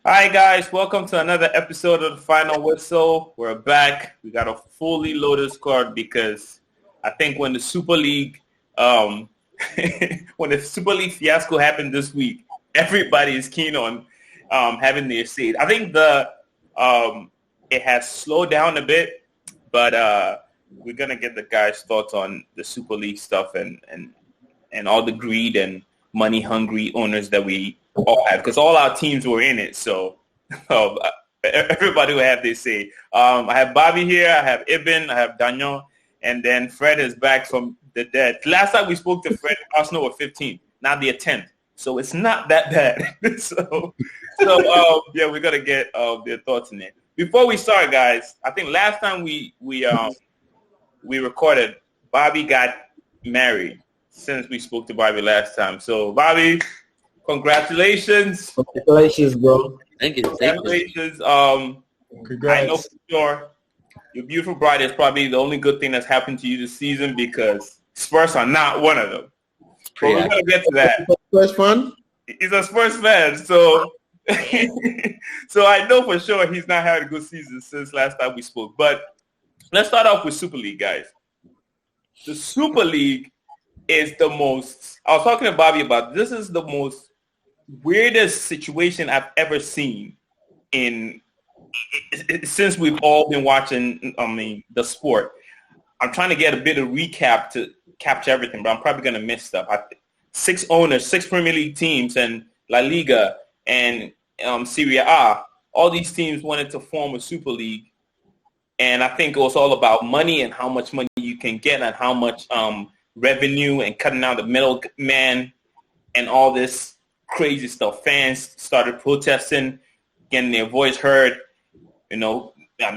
Hi guys, welcome to another episode of the Final Whistle. We're back. We got a fully loaded squad because I think when the Super League, um, when the Super League fiasco happened this week, everybody is keen on having their say. I think it has slowed down a bit, but we're gonna get the guys' thoughts on the Super League stuff and all the greed and money hungry owners that we all have, because all our teams were in it. So um, everybody will have their say. I have Bobby here. I have Ibn. I have Daniel. And then Fred is back from the dead. Last time we spoke to Fred, Arsenal were 15. Now they're 10th. So it's not that bad. Yeah, we're going to get their thoughts in it. Before we start, guys, I think last time we recorded, Bobby got married since we spoke to Bobby last time. So, Bobby, congratulations. Congratulations, bro. Thank you. Congratulations. Congrats. I know for sure your beautiful bride is probably the only good thing that's happened to you this season, because Spurs are not one of them. But we're going to get to that. First fun? He's a Spurs fan, so so I know for sure he's not had a good season since last time we spoke. But let's start off with Super League, guys. The Super League is the most, I was talking to Bobby about, this is the most weirdest situation I've ever seen since we've all been watching, the sport. I'm trying to get a bit of recap to capture everything, but I'm probably going to miss stuff. 6 owners, 6 Premier League teams, and La Liga, and Serie A. All these teams wanted to form a Super League, and I think it was all about money and how much money you can get and how much revenue and cutting out the middleman and all this crazy stuff. Fans started protesting, getting their voice heard.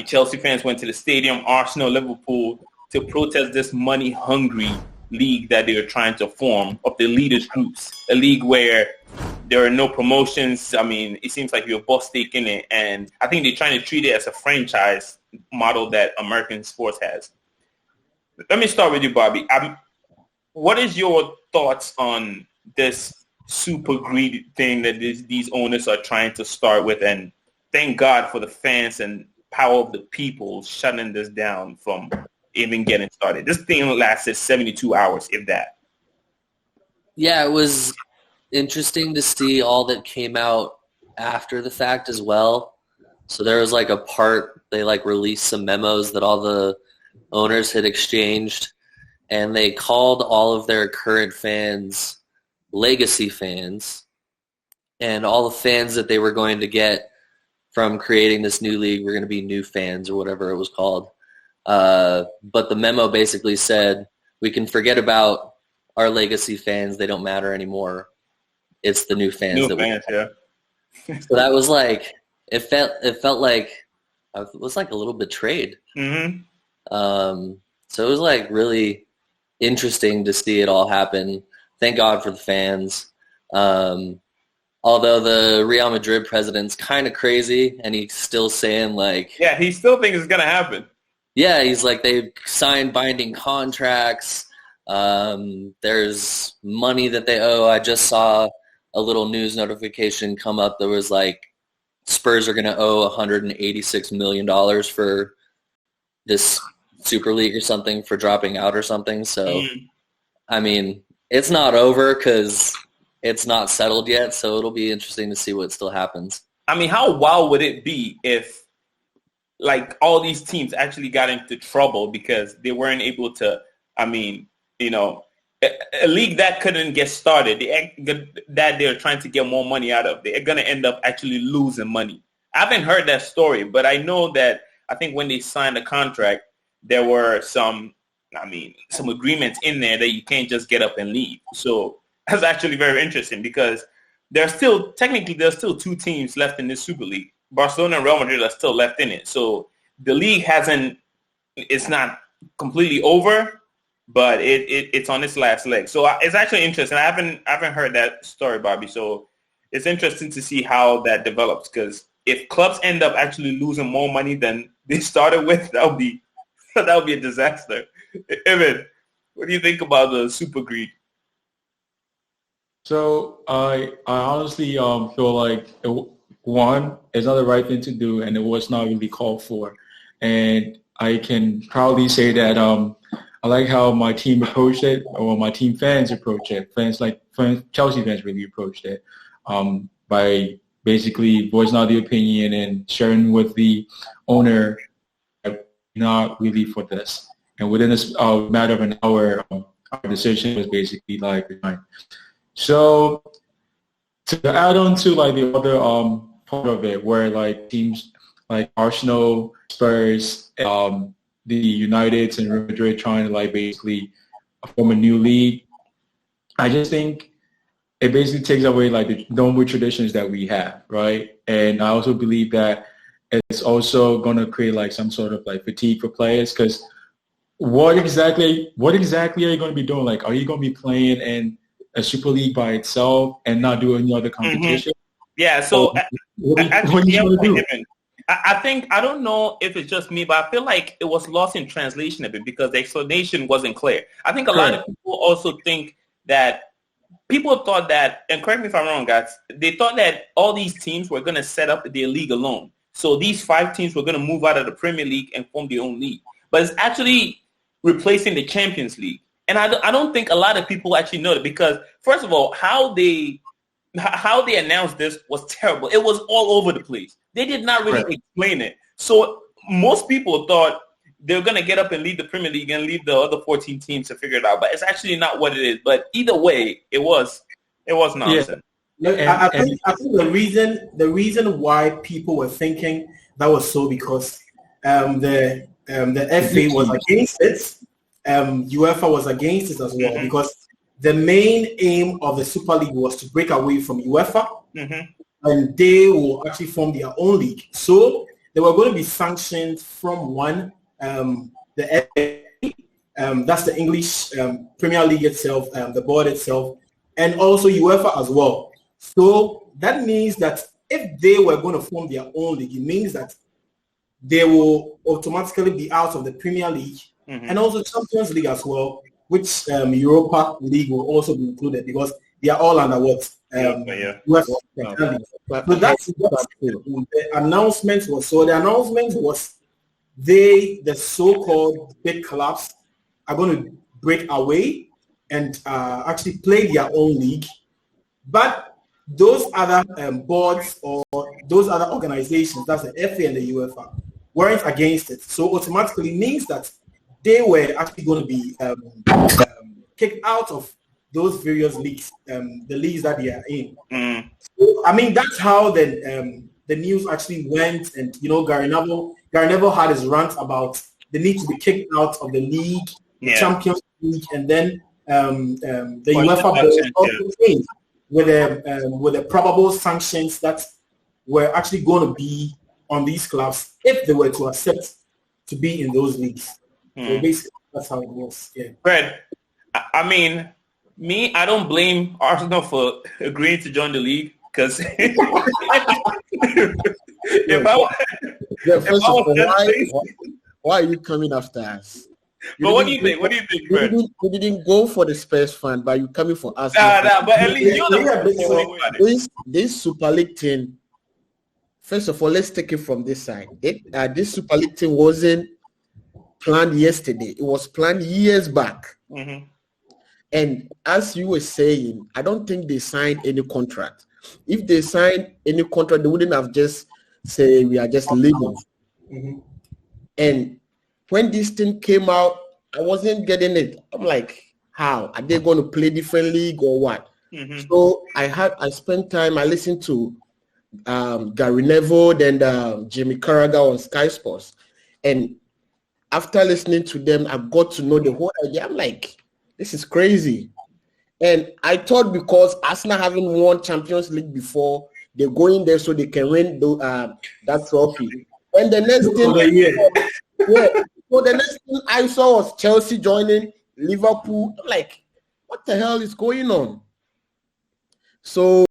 Chelsea fans went to the stadium, Arsenal, Liverpool, to protest this money-hungry league that they were trying to form of the leaders groups, a league where there are no promotions. I mean, it seems like you're boss taking it, and I think they're trying to treat it as a franchise model that American sports has. Let me start with you, Bobby. What is your thoughts on this super greedy thing that these owners are trying to start with? And thank God for the fans and power of the people shutting this down from even getting started. This thing lasted 72 hours, if that. Yeah, it was interesting to see all that came out after the fact as well. So there was like a part, they like released some memos that all the owners had exchanged, and they called all of their current fans legacy fans, and all the fans that they were going to get from creating this new league were going to be new fans or whatever it was called. But the memo basically said, we can forget about our legacy fans. They don't matter anymore. It's the new fans. Yeah. So that was like, it felt like I was like a little betrayed. Mm-hmm. So it was like really interesting to see it all happen. Thank God for the fans. Although the Real Madrid president's kind of crazy, and he's still saying like... Yeah, he still thinks it's going to happen. Yeah, he's like, they've signed binding contracts. There's money that they owe. I just saw a little news notification come up that was like, Spurs are going to owe $186 million for this Super League or something, for dropping out or something. So, I mean, it's not over because it's not settled yet. So it'll be interesting to see what still happens. I mean, how wild would it be if like all these teams actually got into trouble because they weren't able to, a league that couldn't get started, that they're trying to get more money out of, they're going to end up actually losing money. I haven't heard that story, but I know that I think when they signed the contract, there were some agreements in there that you can't just get up and leave. So that's actually very interesting, because there's still 2 teams left in this Super League. Barcelona and Real Madrid are still left in it. So the league it's not completely over, but it's on its last leg. So it's actually interesting. I haven't heard that story, Bobby. So it's interesting to see how that develops, because if clubs end up actually losing more money than they started with, that would be a disaster. Evan, what do you think about the super greed? So I honestly feel like one, it's not the right thing to do, and it was not really called for. And I can proudly say that I like how my team approached it, or my team fans approached it. Chelsea fans really approached it by basically voicing out the opinion and sharing with the owner that not really for this. And within a matter of an hour, our decision was basically like fine. So to add on to like the other part of it, where like teams like Arsenal, Spurs, the Uniteds and Real Madrid trying to like basically form a new league, I just think it basically takes away like the normal traditions that we have, right? And I also believe that it's also going to create like some sort of like fatigue for players, because what exactly are you going to be doing? Like, are you going to be playing in a Super League by itself and not do any other competition? Yeah, so what are you going to do? I think, I don't know if it's just me, but I feel like it was lost in translation a bit because the explanation wasn't clear. I think a lot of people also think that people thought that, and correct me if I'm wrong, guys, they thought that all these teams were going to set up their league alone. So these 5 teams were going to move out of the Premier League and form their own league. But it's actually replacing the Champions League. And I don't think a lot of people actually know that, because, first of all, how they announced this was terrible. It was all over the place. They did not really explain it. So most people thought they were going to get up and leave the Premier League and leave the other 14 teams to figure it out. But it's actually not what it is. But either way, it was nonsense. Yeah. I think the reason why people were thinking that was so because the FA was against it. UEFA was against it as well, because the main aim of the Super League was to break away from UEFA, and they will actually form their own league. So there were going to be sanctions from one, the FA, that's the English Premier League itself, the board itself, and also UEFA as well. So that means that if they were going to form their own league, it means that they will automatically be out of the Premier League and also Champions League as well, which Europa League will also be included, because they are all under what? UEFA. So that's what the announcement was. So the announcement was the so-called big clubs are going to break away and actually play their own league. But those other boards or those other organizations, that's the FA and the UEFA, weren't against it. So automatically means that they were actually going to be kicked out of those various leagues, the leagues that they are in. So, I mean, that's how the news actually went. And, Gary Neville had his rant about the need to be kicked out of the league, the Champions League, and then the UEFA board also changed with the probable sanctions that were actually going to be on these clubs if they were to accept to be in those leagues. So basically, that's how it was. Yeah. Fred, I mean, I don't blame Arsenal for agreeing to join the league, because why are you coming after us? What do you think? Fred? We didn't go for the Spurs fan, but you coming for us. But at least you're the this Super League thing. First of all, let's take it from this side. This Super League thing wasn't planned yesterday. It was planned years back. And as you were saying, I don't think they signed any contract. If they signed any contract, they wouldn't have just say we are just leaving. And when this thing came out, I wasn't getting it. I'm like, how? Are they going to play different league or what? So I spent time, I listened to Gary Neville and Jimmy Carragher on Sky Sports. And after listening to them, I got to know the whole idea. I'm like, this is crazy. And I thought because Arsenal haven't won Champions League before, they're going there so they can win that trophy. And the next thing, so the next thing I saw was Chelsea joining Liverpool. I'm like, what the hell is going on? So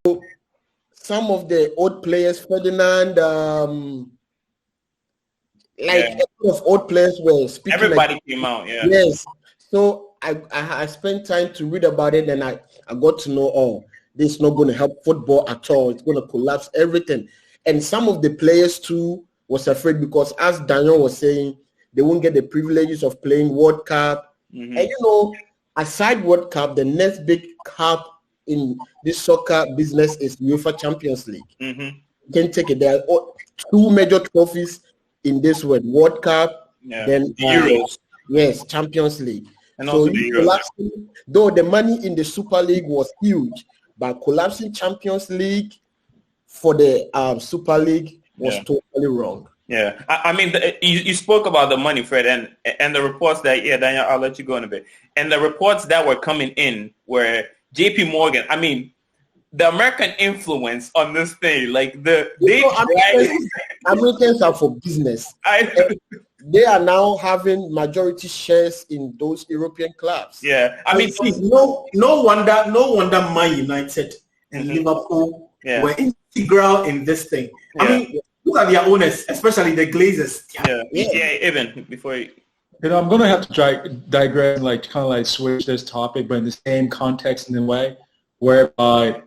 some of the old players, Ferdinand, of old players were speaking. Everybody came out, Yes. So I spent time to read about it, and I got to know, this is not going to help football at all. It's going to collapse everything. And some of the players too was afraid because, as Daniel was saying, they won't get the privileges of playing World Cup. Mm-hmm. And aside World Cup, the next big cup in this soccer business is UEFA Champions League. Mm-hmm. You can take it. There are 2 major trophies in this World Cup, then Euros. Yes, Champions League. And so also the Euros. though the money in the Super League was huge, but collapsing Champions League for the Super League was totally wrong. Yeah, I mean, you spoke about the money, Fred, and the reports that, Daniel, I'll let you go in a bit. And the reports that were coming in were JP Morgan. I mean, the American influence on this thing, like Americans are for business. They are now having majority shares in those European clubs. Yeah, I mean, no wonder Man United and Liverpool were integral in this thing. I mean, look at their owners, especially the Glazers. Even before you... I'm going to have to digress and kind of switch this topic, but in the same context in a way, whereby,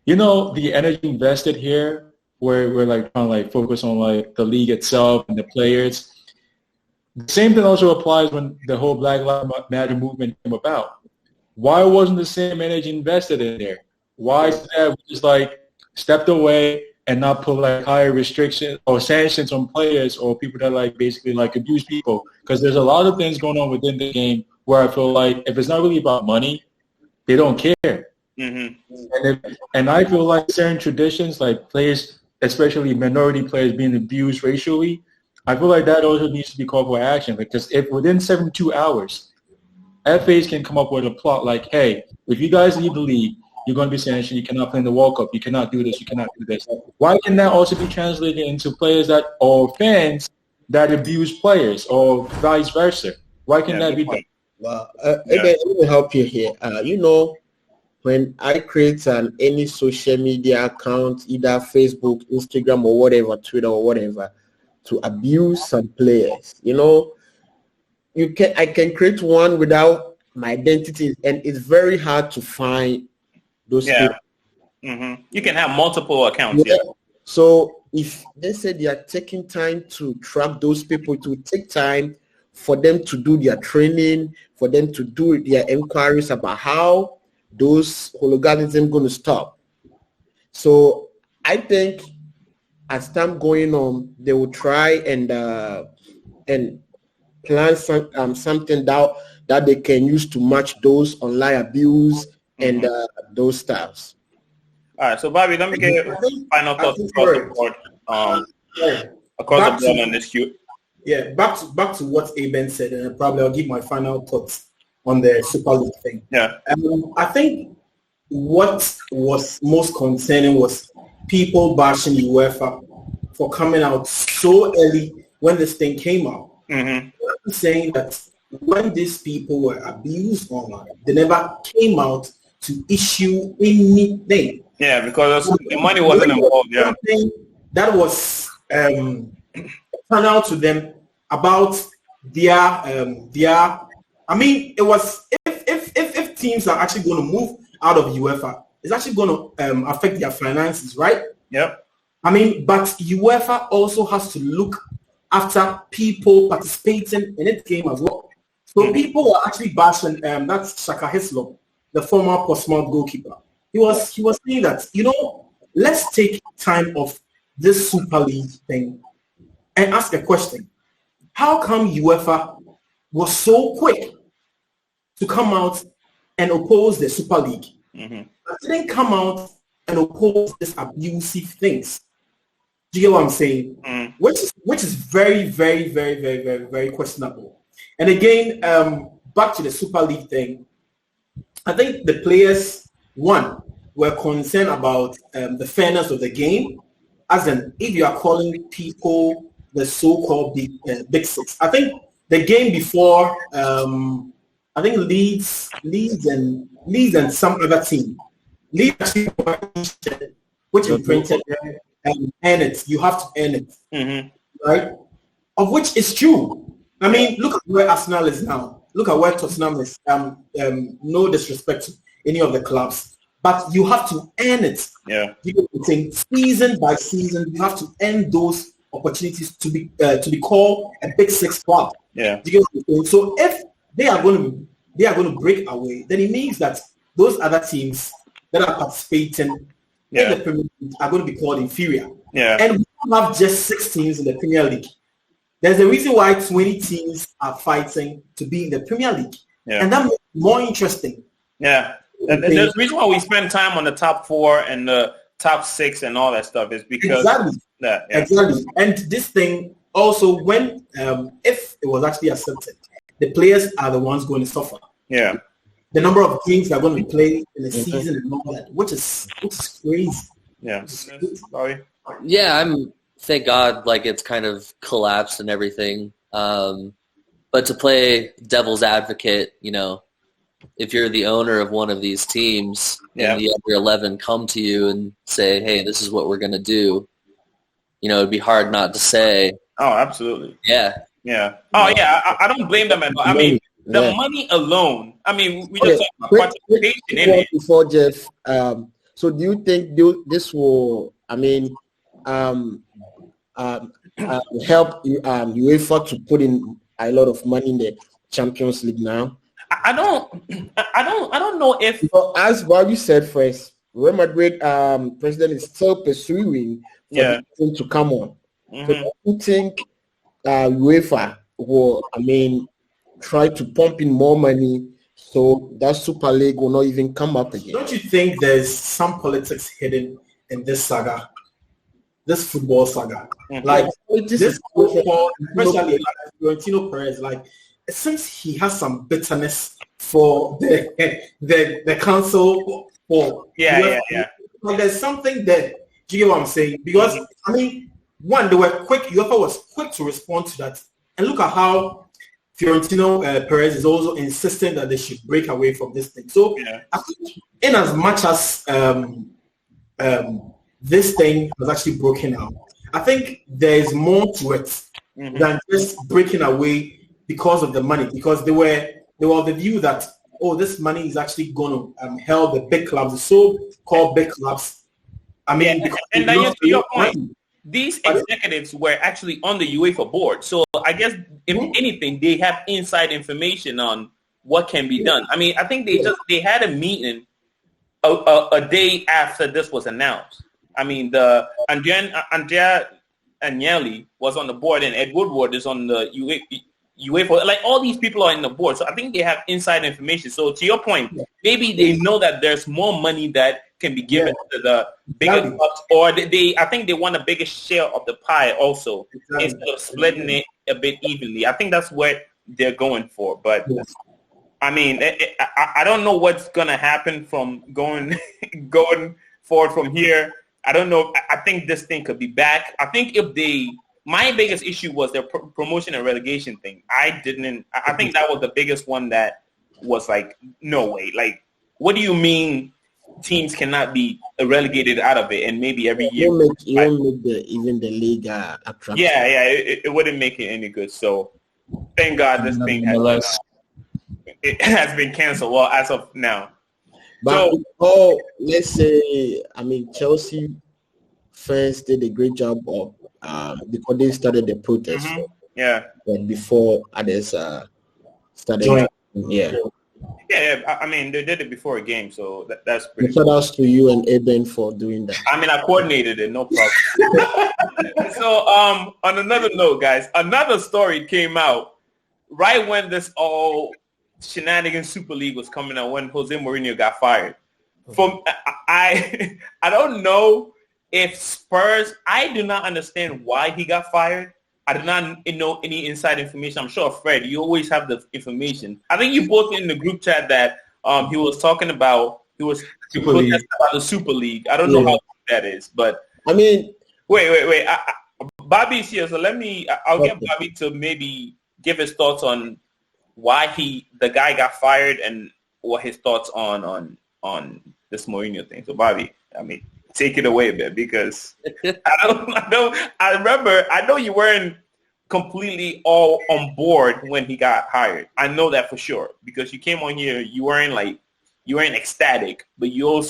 the energy invested here, where we're trying to focus on the league itself and the players. The same thing also applies when the whole Black Lives Matter movement came about. Why wasn't the same energy invested in there? Why is that we just stepped away and not put higher restrictions or sanctions on players or people that basically abuse people? Because there's a lot of things going on within the game where I feel if it's not really about money, they don't care. Mm-hmm. And I feel certain traditions, players, especially minority players, being abused racially, I feel that also needs to be called for action. Because if within 72 hours, FAs can come up with a plot hey, if you guys leave the league, you're going to be sanctioned. You cannot play in the World Cup. You cannot do this. You cannot do this. Why can that also be translated into players or fans that abuse players or vice versa? Why can that be done? Well, let me help you here. When I create any social media account, either Facebook, Instagram, or whatever, Twitter or whatever, to abuse some players, I can create one without my identity, and it's very hard to find those people. Mm-hmm. You can have multiple accounts. So if they say they are taking time to track those people, it will take time for them to do their training, for them to do their inquiries about how those hooliganism going to stop. So I think as time going on, they will try and plan something that they can use to match those online abuse and those styles. All right, so Bobby, let me get your final thoughts across the board. Across the board on this queue. Yeah, back to what Aben said, and probably I'll give my final thoughts on the Super League thing. Yeah. I think what was most concerning was people bashing UEFA for coming out so early when this thing came out. Mm-hmm. I'm saying that when these people were abused online, they never came out to issue anything. Yeah, because the money wasn't involved. Yeah. That was channeled to them about their. I mean, it was if teams are actually going to move out of UEFA, it's actually going to affect their finances, right? Yep. I mean, but UEFA also has to look after people participating in its game as well. So people were actually bashing that's Shaka Hislop, the former Portsmouth goalkeeper. He was saying that, let's take time off this Super League thing and ask a question. How come UEFA was so quick to come out and oppose the Super League? Mm-hmm. They didn't come out and oppose these abusive things. Do you get what I'm saying? Mm. Which is very, very, very, very, very, very questionable. And again, back to the Super League thing, I think the players, one, were concerned about the fairness of the game, as in if you are calling people the so-called big six. I think the game before, I think Leeds and some other team, Leeds actually, which is printed and earn it. You have to earn it, right? Of which is true. I mean, look at where Arsenal is now. Look at where Tottenham is. No disrespect to any of the clubs, but you have to earn it. Yeah. You know what I'm saying? Season by season, you have to earn those opportunities to be called a Big Six club. Yeah. You get what I'm saying? So if they are going to break away, then it means that those other teams that are participating in the Premier League are going to be called inferior. Yeah. And we don't have just 6 teams in the Premier League. There's a reason why 20 teams are fighting to be in the Premier League. Yeah. And that makes it more interesting. Yeah. And there's a reason why we spend time on the top 4 and the top 6 and all that stuff is because Exactly. And this thing also, when if it was actually accepted, the players are the ones going to suffer. Yeah. The number of games they're going to play in the season and all that, which is crazy. Yeah. Sorry. Yeah, thank God, like it's kind of collapsed and everything. But to play devil's advocate, you know, if you're the owner of one of these teams and the other 11 come to you and say, hey, this is what we're going to do, you know, it'd be hard not to say. Oh, absolutely. Yeah. Yeah. Oh, yeah. I don't blame them at all. I mean, the money alone. I mean, we just talk about participation in it. Before Jeff, so do you think this will, I mean, help UEFA to put in a lot of money in the Champions League now? I don't know if. So as Bobby said first, Real Madrid president is still pursuing for this thing to come on. Mm-hmm. So do you think UEFA will, I mean, try to pump in more money so that Super League will not even come up again? Don't you think there's some politics hidden in this saga, this football saga? Mm-hmm. Like this football, especially like Florentino Perez, like it seems he has some bitterness for the council for yeah. Like there's something there. Do you get what I'm saying? Because I mean, one, they were quick. UEFA was quick to respond to that, and look at how Florentino Perez is also insisting that they should break away from this thing. So I think in as much as this thing was actually broken out, I think there is more to it than just breaking away because of the money. Because they were of the view that, oh, this money is actually going to help the big clubs, the so-called big clubs. I mean, and to your point, these executives were actually on the UEFA board. So I guess if anything, they have inside information on what can be done. I mean, I think they had a meeting a day after this was announced. I mean, the Andrea Agnelli was on the board and Ed Woodward is on the UEFA. Like all these people are in the board. So I think they have inside information. So to your point, maybe they know that there's more money that can be given to the bigger clubs, or I think they want a bigger share of the pie also instead of splitting it a bit evenly. I think that's what they're going for. But I mean, I don't know what's gonna happen from going forward from here. I don't know. I think this thing could be back. I think my biggest issue was their promotion and relegation thing. I think that was the biggest one that was like, no way. Like, what do you mean teams cannot be relegated out of it and maybe every year? It won't make even the league attractive. Yeah, it wouldn't make it any good. So thank God this thing has been canceled. Well, as of now. But let's say, I mean, Chelsea fans did a great job of because they started the protest. But before others started. Yeah, I mean, they did it before a game, so that's pretty cool. Shout outs to you and Eben for doing that. I mean, I coordinated it, no problem. So, on another note, guys, another story came out right when this all shenanigans Super League was coming out, when Jose Mourinho got fired. I don't know if Spurs, I do not understand why he got fired. I did not know any inside information. I'm sure, Fred, you always have the information. I think you both in the group chat that he was talking about, about the Super League. I don't know how that is, but I mean, wait. Bobby's here, so I'll get Bobby to maybe give his thoughts on why the guy got fired and what his thoughts on this Mourinho thing. So, Bobby, I mean, take it away a bit, because I know you weren't completely all on board when he got hired. I know that for sure, because you came on here, you you weren't ecstatic, but you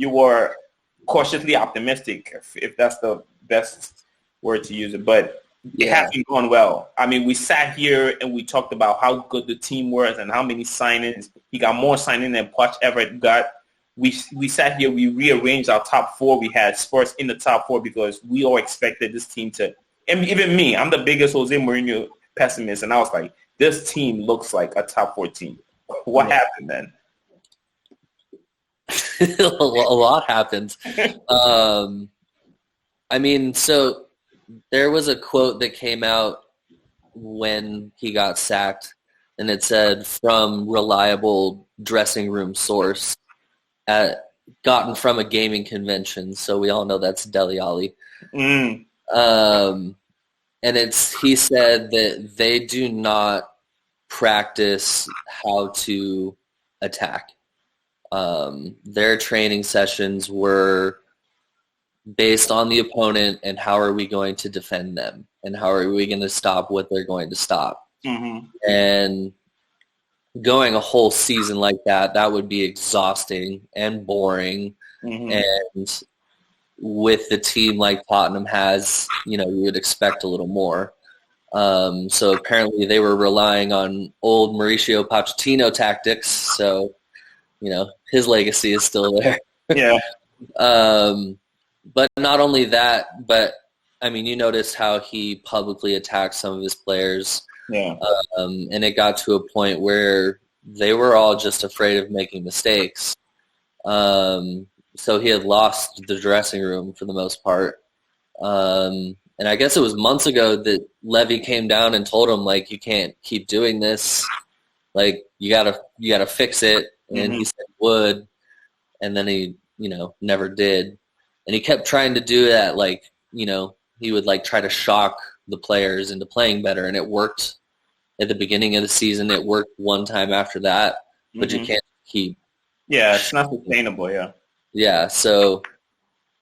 were cautiously optimistic, if that's the best word to use it. But it hasn't gone well. I mean, we sat here and we talked about how good the team was and how many signings. He got more signings than Poch ever got. We sat here, we rearranged our top four. We had Spurs in the top four because we all expected this team to, and even me, I'm the biggest Jose Mourinho pessimist, and I was like, this team looks like a top four team. What happened then? A lot happened. I mean, so there was a quote that came out when he got sacked, and it said, from reliable dressing room source, gotten from a gaming convention. So we all know that's Dele Alli. And he said that they do not practice how to attack. Their training sessions were based on the opponent and how are we going to defend them and how are we going to stop what they're going to stop. And going a whole season like that would be exhausting and boring. And with the team like Tottenham has, you would expect a little more. So apparently they were relying on old Mauricio Pochettino tactics. So, his legacy is still there. Yeah. But not only that, but I mean, you notice how he publicly attacked some of his players. Yeah. And it got to a point where they were all just afraid of making mistakes. So he had lost the dressing room for the most part. And I guess it was months ago that Levy came down and told him, like, you can't keep doing this. Like, you gotta fix it. And he said he would. And then he, never did. And he kept trying to do that. Like, he would like try to shock the players into playing better. And it worked at the beginning of the season. It worked one time after that, but you can't keep. Yeah. It's not sustainable. Yeah. Yeah. So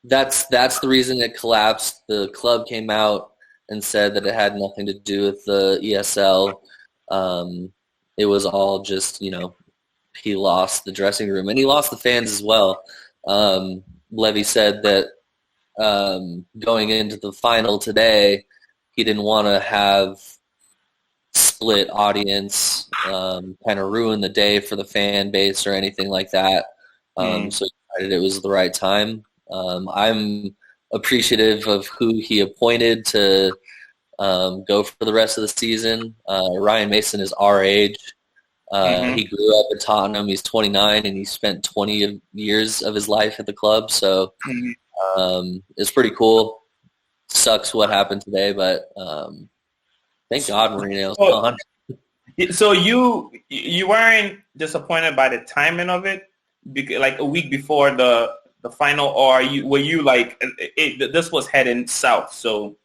that's the reason it collapsed. The club came out and said that it had nothing to do with the ESL. It was all just, he lost the dressing room and he lost the fans as well. Levy said that going into the final today, he didn't want to have split audience, kind of ruin the day for the fan base or anything like that. So he decided it was the right time. I'm appreciative of who he appointed to go for the rest of the season. Ryan Mason is our age. He grew up at Tottenham. He's 29, and he spent 20 years of his life at the club. So it's pretty cool. Sucks what happened today, but thank God Mourinho's gone. So you weren't disappointed by the timing of it, like a week before the final, or were you like this was heading south? So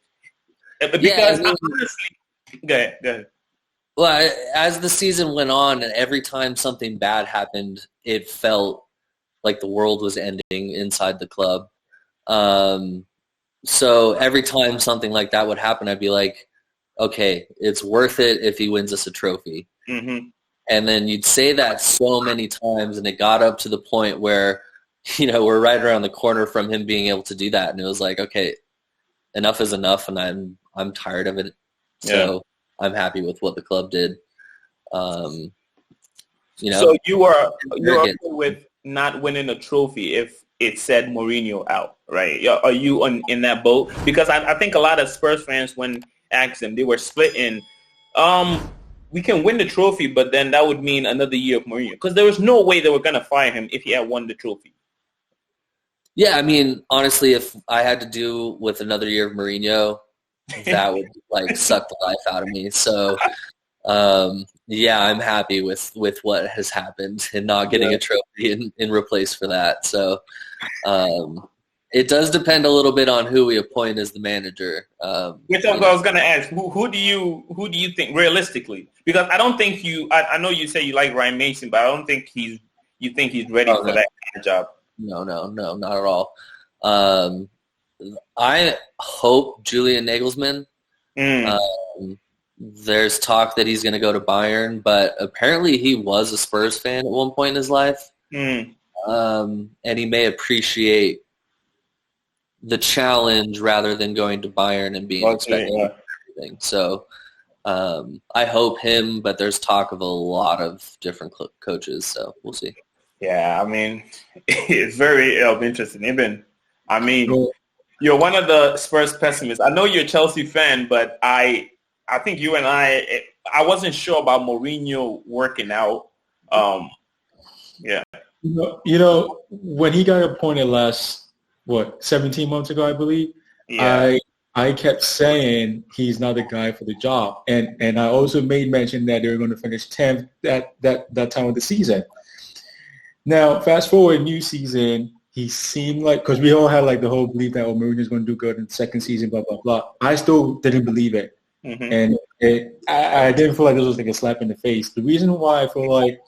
because honestly, go ahead. Well, as the season went on, and every time something bad happened, it felt like the world was ending inside the club. So every time something like that would happen, I'd be like, okay, it's worth it if he wins us a trophy. And then you'd say that so many times, and it got up to the point where, we're right around the corner from him being able to do that. And it was like, okay, enough is enough, and I'm tired of it. So I'm happy with what the club did. So you were okay with not winning a trophy if it said Mourinho out, right? Are you in that boat? Because I think a lot of Spurs fans, when asked them, they were splitting. We can win the trophy, but then that would mean another year of Mourinho, because there was no way they were going to fire him if he had won the trophy. Yeah, I mean, honestly, if I had to do with another year of Mourinho, that would suck the life out of me. So, I'm happy with what has happened and not getting a trophy in replace for that. So, it does depend a little bit on who we appoint as the manager. Which I was going to ask, who do you think realistically? Because I don't think I know you say you like Ryan Mason, but I don't think you think he's ready for that kind of job. No, not at all. I hope Julian Nagelsmann. There's talk that he's going to go to Bayern, but apparently he was a Spurs fan at one point in his life. And he may appreciate the challenge rather than going to Bayern and being expected to do everything. So I hope him, but there's talk of a lot of different coaches, so we'll see. Yeah, I mean, it's very interesting. You're one of the Spurs pessimists. I know you're a Chelsea fan, but I think you and I wasn't sure about Mourinho working out. Yeah. When he got appointed 17 months ago, I believe, I kept saying he's not the guy for the job. And I also made mention that they were going to finish 10th that time of the season. Now, fast forward, new season, he seemed like, because we all had like the whole belief that Mourinho's going to do good in the second season, blah, blah, blah. I still didn't believe it. And I didn't feel like this was like a slap in the face. The reason why I feel like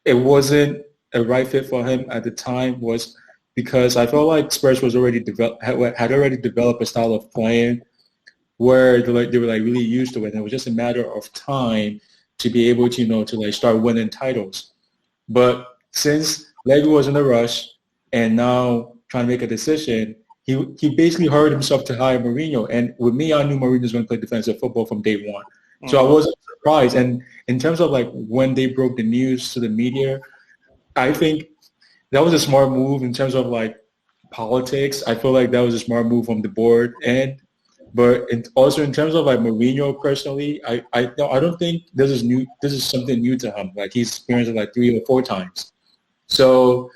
it wasn't a right fit for him at the time was because I felt like Spurs was already had already developed a style of playing where they were like really used to it. And it was just a matter of time to be able to, to like start winning titles. But since Levy was in a rush and now trying to make a decision, he basically hurried himself to hire Mourinho. And with me, I knew Mourinho was going to play defensive football from day one. So I wasn't surprised. And in terms of like when they broke the news to the media, I think that was a smart move in terms of like politics. I feel like that was a smart move from the board end. But also in terms of like Mourinho personally, I don't think this is new. This is something new to him. Like he's experienced it like 3 or 4 times. So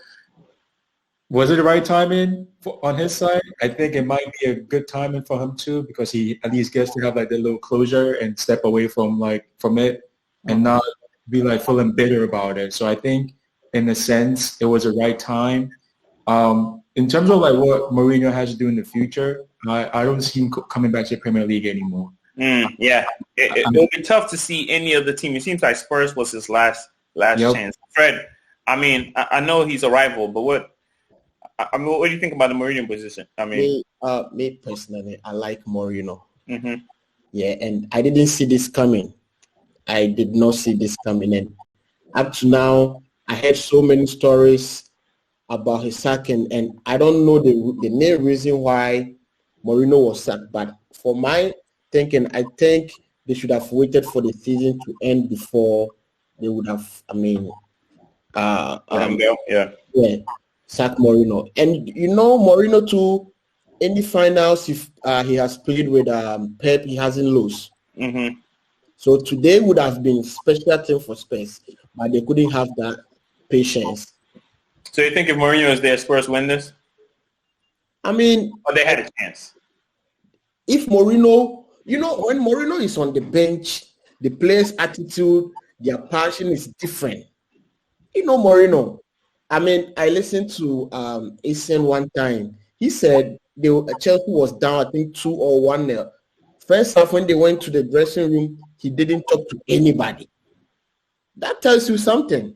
was it the right timing on his side? I think it might be a good timing for him too, because he at least gets to have like the little closure and step away from it and not be like feeling bitter about it. So I think in a sense it was the right time. In terms of like what Mourinho has to do in the future, I don't see him coming back to the Premier League anymore. Yeah, it'll be tough to see any other team. It seems like Spurs was his last chance. Fred, I mean, I know he's a rival, but what do you think about the Mourinho position? I mean, me personally, I like Mourinho. Yeah, and I didn't see this coming. I did not see this coming, and up to now, I heard so many stories about his sacking, and I don't know the main reason why Mourinho was sacked. But for my thinking, I think they should have waited for the season to end before they would have. Sack Mourinho. And Mourinho too, any finals he has played with Pep, he hasn't lost. So today would have been special thing for Spurs, but they couldn't have that patience. So you think if Mourinho is there, Spurs win this? I mean, or they had a chance. If Mourinho, when Mourinho is on the bench, the players' attitude, their passion is different. Mourinho. I mean, I listened to Asian one time. He said Chelsea was down, I think 2 or 1-0. First half, when they went to the dressing room, he didn't talk to anybody. That tells you something.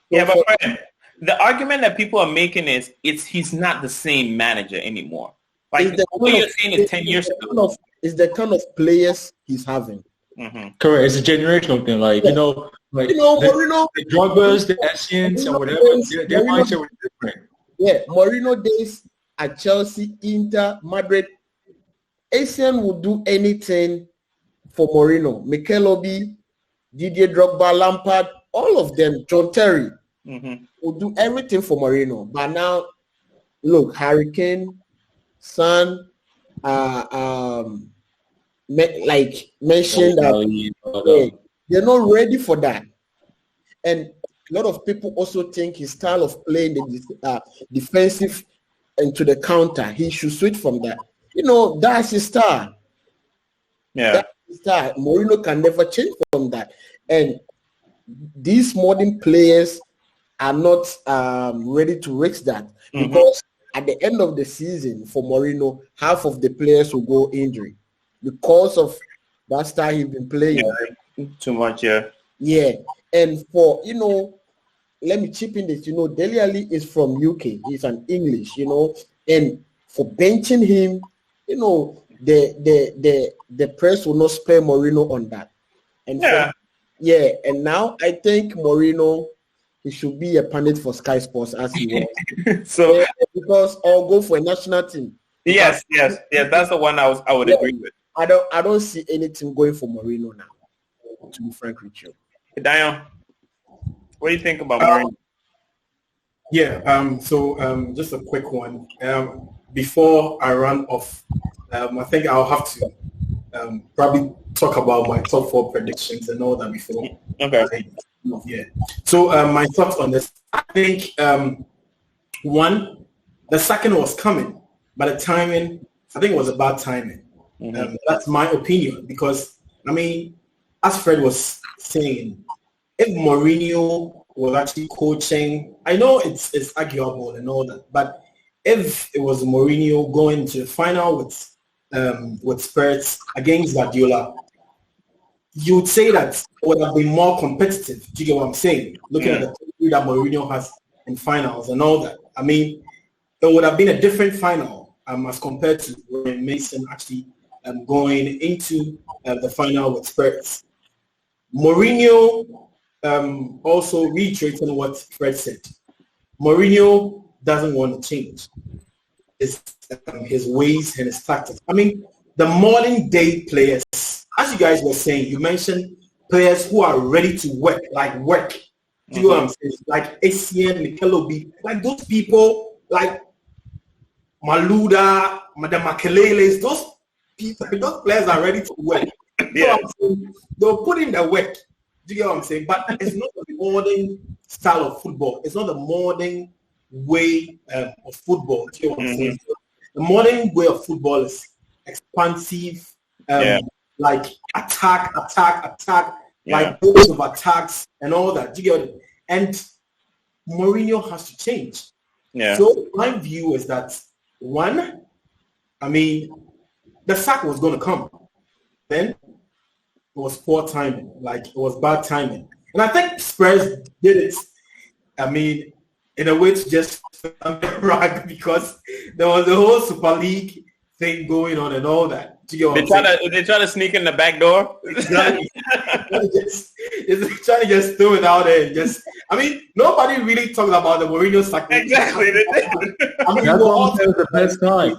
Yeah, but Fred, the argument that people are making is he's not the same manager anymore. Like what you're saying is 10 years ago. It's the kind of players he's having. Correct. It's a generational thing. Like, Mourinho, the Drogbas, the Essens, or whatever, their mindset was different. Yeah, Mourinho days at Chelsea, Inter, Madrid, Essien would do anything for Mourinho. Mikel Obi, Didier Drogba, Lampard, all of them, John Terry, would do everything for Mourinho. But now, look, Harry Kane, Son, like mentioned that they're not ready for that. And a lot of people also think his style of playing the defensive and to the counter, he should switch from that. That's his style. Yeah. That's his style. Mourinho can never change from that. And these modern players are not ready to risk that because at the end of the season for Mourinho, half of the players will go injury because of that style he's been playing. Yeah, too much, yeah. Yeah. And for, let me chip in this, Dele Alli is from UK. He's an English, and for benching him, the press will not spare Mourinho on that. And and now I think Mourinho he should be a pundit for Sky Sports as he was. So because or go for a national team. yes, that's the one I would agree with. I don't see any team going for Mourinho now. To be frank with you, Dion, what do you think about Mourinho? Yeah. So just a quick one. Before I run off, I think I'll have to probably talk about my top 4 predictions and all that before. Okay. Yeah. So my thoughts on this. I think one, the second was coming, but the timing, I think it was a bad timing. That's my opinion because I mean, as Fred was saying, if Mourinho was actually coaching, I know it's arguable and all that, but if it was Mourinho going to the final with Spurs against Guardiola, you would say that it would have been more competitive. Do you get what I'm saying? Looking at the history that Mourinho has in finals and all that. I mean, it would have been a different final as compared to when Mason actually going into the final with Spurs. Mourinho also reiterating what Fred said. Mourinho doesn't want to change his ways and his tactics. I mean, the modern day players, as you guys were saying, you mentioned players who are ready to work, like work. Do you know what I'm saying? Like ACN, Mikelobi, like those people, like Maluda, Madam Makeleles, those people, those players are ready to work. Yeah. They'll put in the work. Do you get what I'm saying? But it's not the modern style of football. It's not the modern way of football. Do you get what I'm saying? So the modern way of football is expansive, like attack, like goals of attacks and all that. Do you get it? And Mourinho has to change. Yeah. So my view is that one, I mean, the sack was going to come. Then it was poor timing, like it was bad timing. And I think Spurs did it, I mean, in a way to just rag because there was the whole Super League thing going on and all that. They try to sneak in the back door. Exactly. Trying to just throw it out there and just, I mean, nobody really talked about the Mourinho sack. Exactly. I mean, that's what was the best time.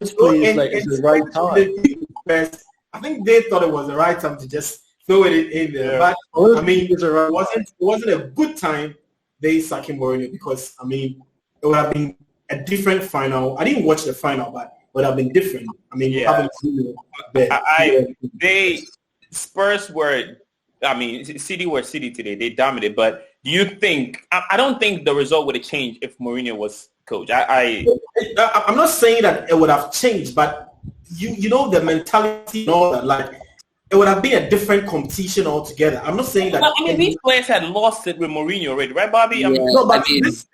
It's the right time. I think they thought it was the right time to just throw it in there. Yeah. But I mean, it wasn't a good time they sacking Mourinho because I mean it would have been a different final. I didn't watch the final, but it would have been different. I mean, Spurs were, I mean, City were City today. They dominated. But do you think? I don't think the result would have changed if Mourinho was coach. I'm not saying that it would have changed, but you know the mentality and all that, like it would have been a different competition altogether. I'm not saying that. I mean, these players had lost it with Mourinho already, right, Bobby? Yeah, this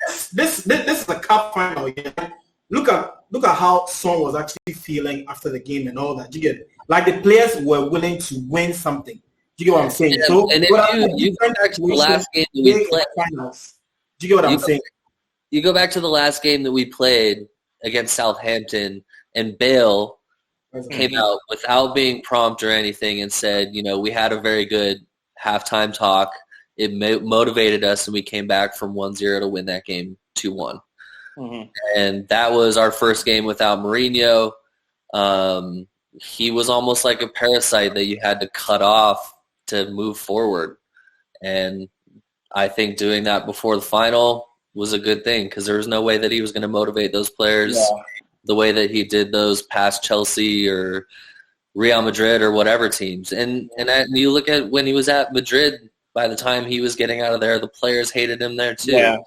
is a cup final. Yeah? Look at how Son was actually feeling after the game and all that. You get it? Like the players were willing to win something. Do you get what I'm saying? Yeah, so, and if you go back to the last game that we played, finals. Do you get what I'm saying? You go back to the last game that we played against Southampton, and Bale came out without being prompt or anything and said, you know, we had a very good halftime talk. It motivated us, and we came back from 1-0 to win that game 2-1. And that was our first game without Mourinho. He was almost like a parasite that you had to cut off to move forward. And I think doing that before the final was a good thing because there was no way that he was going to motivate those players the way that he did those past Chelsea or Real Madrid or whatever teams. And you look at when he was at Madrid, by the time he was getting out of there, the players hated him there too. Yeah.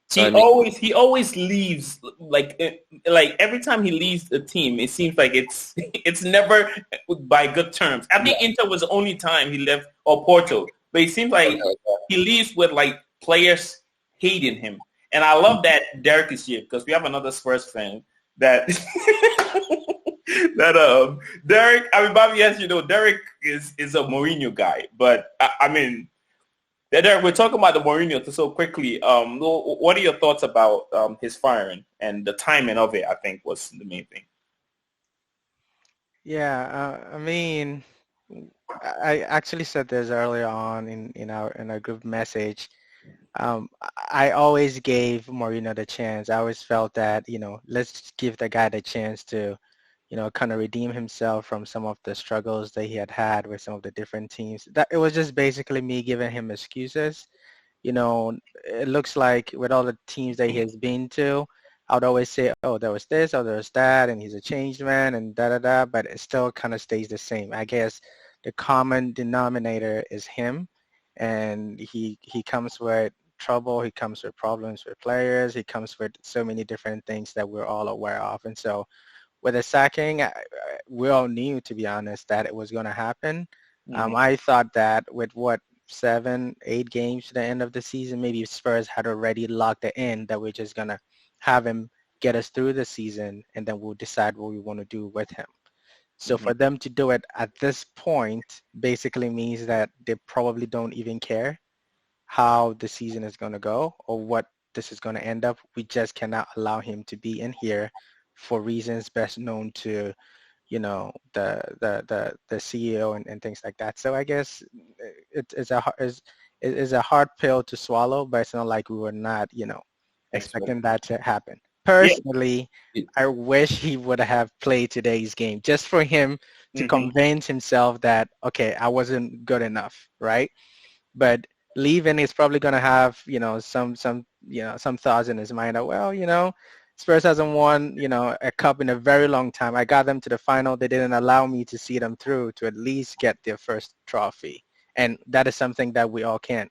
So, he always leaves like every time he leaves the team, it seems like it's never by good terms. I think Inter was the only time he left, or Porto, but it seems like he leaves with like players hating him. And I love that Derek is here because we have another Spurs fan that Derek. I mean, Bobby, yes, you know, Derek is a Mourinho guy, but I mean. Derek, we're talking about the Mourinho so quickly. What are your thoughts about his firing and the timing of it? I think was the main thing. Yeah, I mean, I actually said this earlier on in our group message. I always gave Mourinho the chance. I always felt that, let's give the guy the chance to, kind of redeem himself from some of the struggles that he had with some of the different teams. That it was just basically me giving him excuses. It looks like with all the teams that he has been to, I would always say, oh, there was this, or there was that, and he's a changed man, and da-da-da, but it still kind of stays the same. I guess the common denominator is him, and he comes with trouble, he comes with problems with players, he comes with so many different things that we're all aware of. And so with the sacking, we all knew, to be honest, that it was going to happen. I thought that with 7, 8 games to the end of the season, maybe Spurs had already locked it in that we're just going to have him get us through the season, and then we'll decide what we want to do with him. So for them to do it at this point basically means that they probably don't even care how the season is going to go or what this is going to end up. We just cannot allow him to be in here for reasons best known to, the CEO and things like that. So I guess it's a hard pill to swallow, but it's not like we were not, expecting that to happen. Personally, I wish he would have played today's game just for him to convince himself that, okay, I wasn't good enough, right? But leaving is probably going to have, some thoughts in his mind that, well, Spurs hasn't won, a cup in a very long time. I got them to the final. They didn't allow me to see them through to at least get their first trophy. And that is something that we all can't,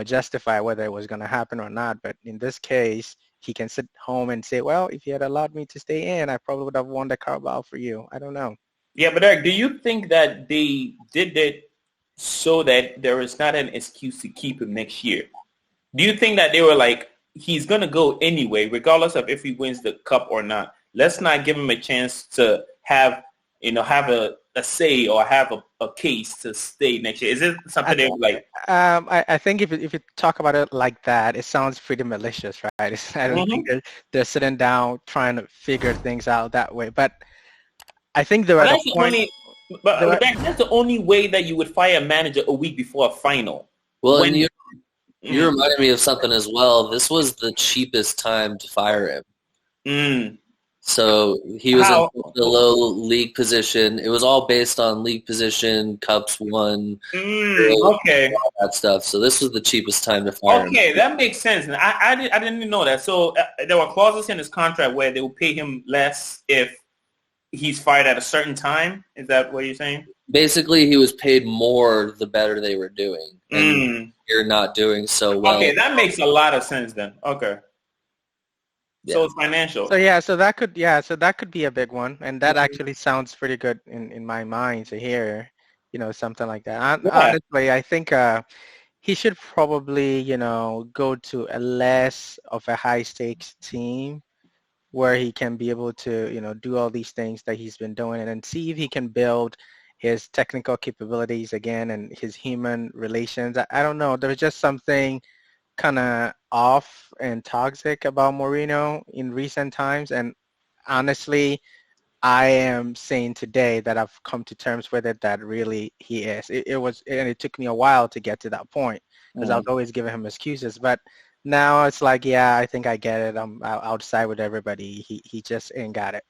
justify whether it was going to happen or not. But in this case, he can sit home and say, well, if you had allowed me to stay in, I probably would have won the Carabao for you. I don't know. Yeah, but Eric, do you think that they did it so that there is not an excuse to keep him next year? Do you think that they were like, he's going to go anyway, regardless of if he wins the cup or not? Let's not give him a chance to have a say or have a case to stay next year. Is it something they were like? I think if you talk about it like that, it sounds pretty malicious, right? I don't think they're sitting down trying to figure things out that way. But I think they're at a point. That's the only way that you would fire a manager a week before a final. Well, and you reminded me of something as well. This was the cheapest time to fire him. So he was in the low league position. It was all based on league position, cups won, all that stuff. So this was the cheapest time to fire him. Okay, that makes sense. I didn't even know that. So there were clauses in his contract where they would pay him less if he's fired at a certain time. Is that what you're saying? Basically, he was paid more the better they were doing. And you're not doing so well. Okay, that makes a lot of sense then. Okay. Yeah. So it's financial. So that could be a big one, and that actually sounds pretty good in my mind to hear, something like that. Honestly, I think he should probably, go to a less of a high stakes team where he can be able to, do all these things that he's been doing, and then see if he can build his technical capabilities again and his human relations. I don't know. There's just something kind of off and toxic about Mourinho in recent times, and honestly, I am saying today that I've come to terms with it that really he is. It took me a while to get to that point because I was always giving him excuses, but now it's like, yeah, I think I get it. I'm outside with everybody. He just ain't got it.